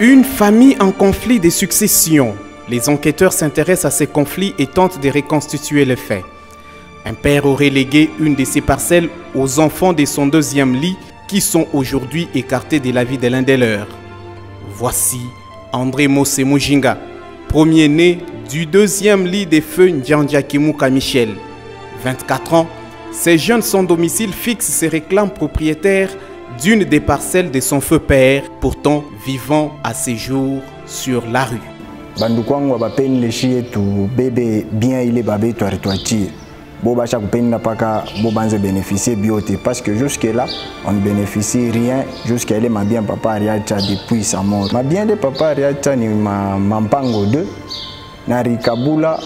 Une famille en conflit de succession. Les enquêteurs s'intéressent à ces conflits et tentent de reconstituer les faits. Un père aurait légué une de ses parcelles aux enfants de son deuxième lit qui sont aujourd'hui écartés de la vie de l'un des leurs. Voici André Mose Mujinga, premier-né du deuxième lit des feux Ndjandja Kimuka Michel. 24 ans, ces jeunes sans domicile fixe se réclame propriétaire d'une des parcelles de son feu père, pourtant vivant à ses jours sur la rue. Bandukwangu wabapeni leshi yetu bebe bien ile babe tuarituachie. Boba chaque peine n'a pas qu'à bobanze bénéficier biote parce que jusque là on ne bénéficie rien jusqu'à elle m'a bien papa Ariacha depuis sa mort. Ma bien de papa Ariacha ni mampango 2 na rikabula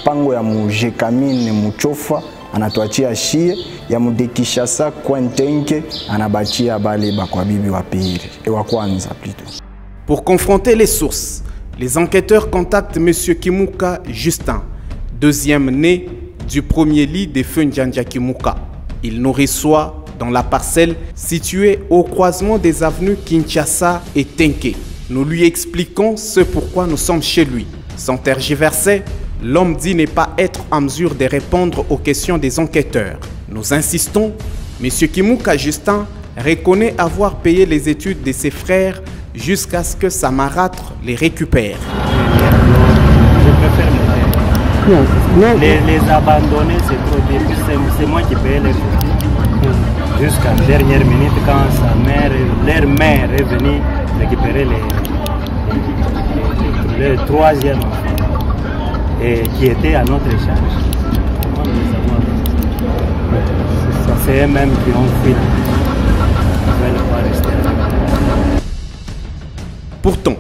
pango ya mujekamine muchofa anatuachia shie ya mudekishasa kwentenke anabachia bale bakwa bibi wa pili et wa kwanza plutôt. Pour confronter les sources, les enquêteurs contactent M. Kimuka Justin, deuxième né du premier lit des feux Ndjandja Kimuka. Il nous reçoit dans la parcelle située au croisement des avenues Kinshasa et Tenke. Nous lui expliquons ce pourquoi nous sommes chez lui. Sans tergiverser, l'homme dit ne pas être en mesure de répondre aux questions des enquêteurs. Nous insistons, M. Kimuka Justin reconnaît avoir payé les études de ses frères jusqu'à ce que sa marâtre les récupère. Je préfère les abandonner, c'est trop difficile. C'est moi qui paye les études. Jusqu'à la dernière minute, quand leur mère est venue récupérer le troisième enfant et qui était à notre charge. C'est eux-mêmes qui ont fui. Ils ne veulent pas rester avec nous. Pourtant,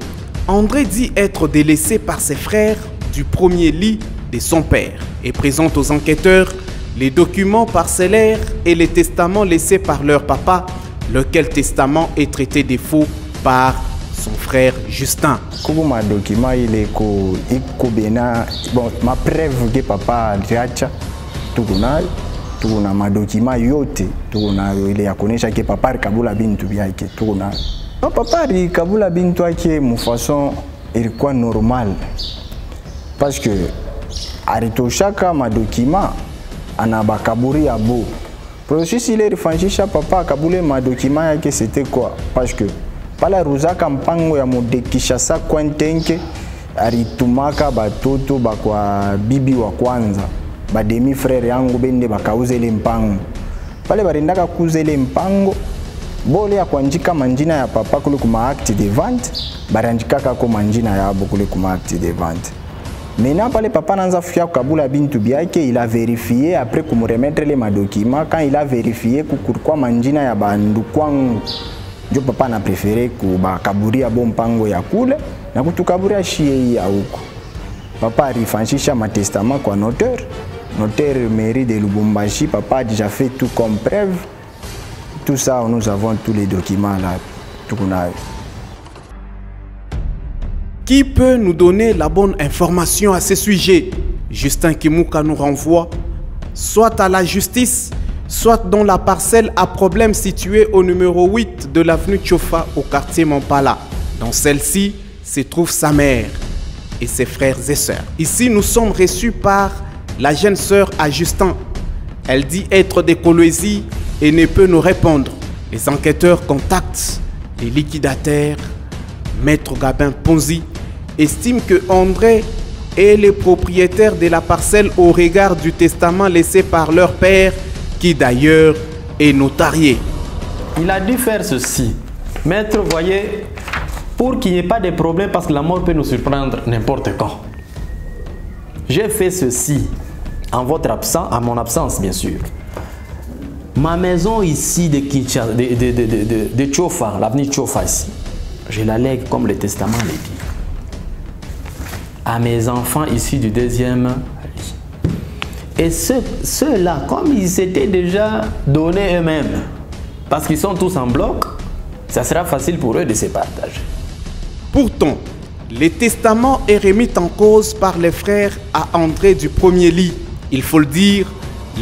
André dit être délaissé par ses frères du premier lit de son père et présente aux enquêteurs les documents parcellaires et les testaments laissés par leur papa, lequel testament est traité de faux par son frère Justin. Ma document il est bon ma preuve que papa Riacha tukuna ma document yote tukuna ile ya kuonesha que papa kabula bintu byake tukuna. No papa kabula bintu yake mu façon ilikuwa normal parce que aritoshaka madokima anabakaburi abo. Processus il rifanisha papa kabule madokima yake c'était quoi? Parce que pala ruzaka mpango ya mudekishasa kwentenke aritumaka batoto bakwa bibi wa kwanza ba demi frère yangu bende bakauze ile mpango. Pale barendaka kuuze ile mpango bole ya kuandika manjina ya papa kule kuma acte de vente barandikaka ko manjina yabo kule kuma acte de vente. Maintenant, le papa n'a fait Kabula bintu biake, il a vérifié après qu'on me remettre les documents. Quand il a vérifié pourquoi manjina ya bandu kwangu, jo papa n'a préféré que Kaburi a bon pango ya kule, na kutu Kaburi a chié ya huko. Papa a rifanchisha ma testament kwa notaire. Notaire mairie de Lubumbashi, papa a déjà fait tout comme preuve. Tout ça, nous avons tous les documents là, tout qu'on a. Qui peut nous donner la bonne information à ce sujet? Justin Kimuka nous renvoie soit à la justice, soit dans la parcelle à problème située au numéro 8 de l'avenue Tchofa au quartier Montpala. Dans celle-ci se trouve sa mère et ses frères et sœurs. Ici, nous sommes reçus par la jeune sœur à Justin. Elle dit être de Kolwezi et ne peut nous répondre. Les enquêteurs contactent les liquidateurs. Maître Gabin Ponzi estime que André est le propriétaire de la parcelle au regard du testament laissé par leur père, qui d'ailleurs est notarié. Il a dû faire ceci. Maître, voyez, pour qu'il n'y ait pas de problème, parce que la mort peut nous surprendre n'importe quand. J'ai fait ceci en votre absence, à mon absence bien sûr. Ma maison ici de Tchofa, l'avenue Tchofa ici, je la lègue comme le testament l'a dit à mes enfants issus du deuxième lit. Et ceux-là, comme ils s'étaient déjà donnés eux-mêmes, parce qu'ils sont tous en bloc, ça sera facile pour eux de se partager. Pourtant, le testament est remis en cause par les frères à André du premier lit. Il faut le dire,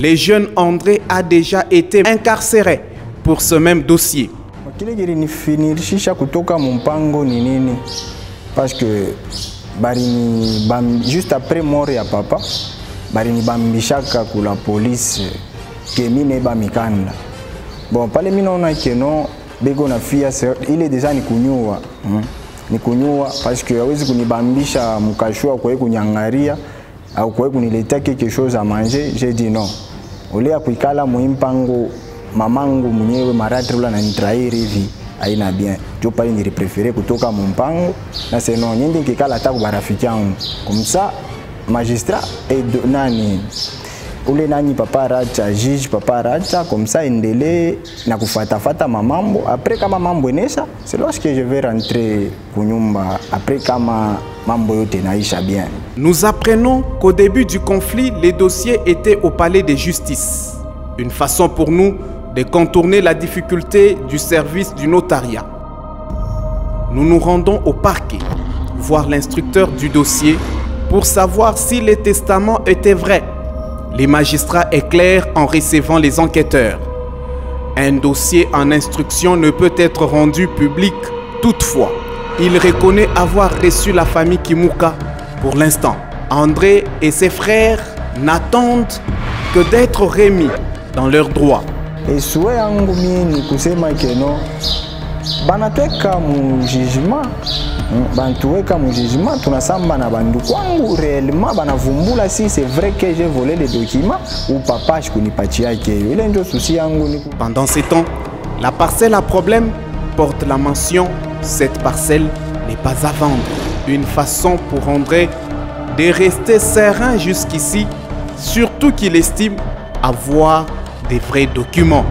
le jeune André a déjà été incarcéré pour ce même dossier. kile kilinifinishisha kutoka mumpango ni nini? Parce que juste après mort ya papa balinibambishaka kula polisi ke mine ba mikanda. Bon pale mimi naona que non bego na fia ile deja ni kunyua. Ni kunyua parce que hawezi kunibambisha mkashua kwa kunyangaria au kwa kuniletea quelque chose à manger. J'ai dit non. Ole ya kuikala muimpango mamangu mwenyewe maratre ula na nitrairi hivi haina bien. Jo pale ni préféré kutoka mumpango na c'est non nyindi kikala hata kwa rafiki yangu. Comme ça magistrat et nani ule nani papa Racha juge papa Racha comme ça endele na kufatafata mamambo après kama mambo enesha c'est lorsque je vais rentrer kunyumba après kama mambo yote naisha bien. Nous apprenons qu'au début du conflit, les dossiers étaient au palais de justice. Une façon pour nous de contourner la difficulté du service du notariat. Nous nous rendons au parquet, voir l'instructeur du dossier pour savoir si les testaments étaient vrais. Les magistrats éclairent en recevant les enquêteurs. Un dossier en instruction ne peut être rendu public toutefois. Il reconnaît avoir reçu la famille Kimuka. Pour l'instant, André et ses frères n'attendent que d'être remis dans leurs droits. Et souhait yangu mimi ni kusema keno banatweka mu jugement bantuweka mu jugement tunasamba na bandu kwangu réellement banavumbula si c'est vrai que j'ai volé les documents ou papa shikunipatia keyo ile ndio souci yangu ni. Pendant ces temps, la parcelle à problème porte la mention cette parcelle n'est pas à vendre. Une façon pour André de rester serein jusqu'ici, surtout qu'il estime avoir des vrais documents.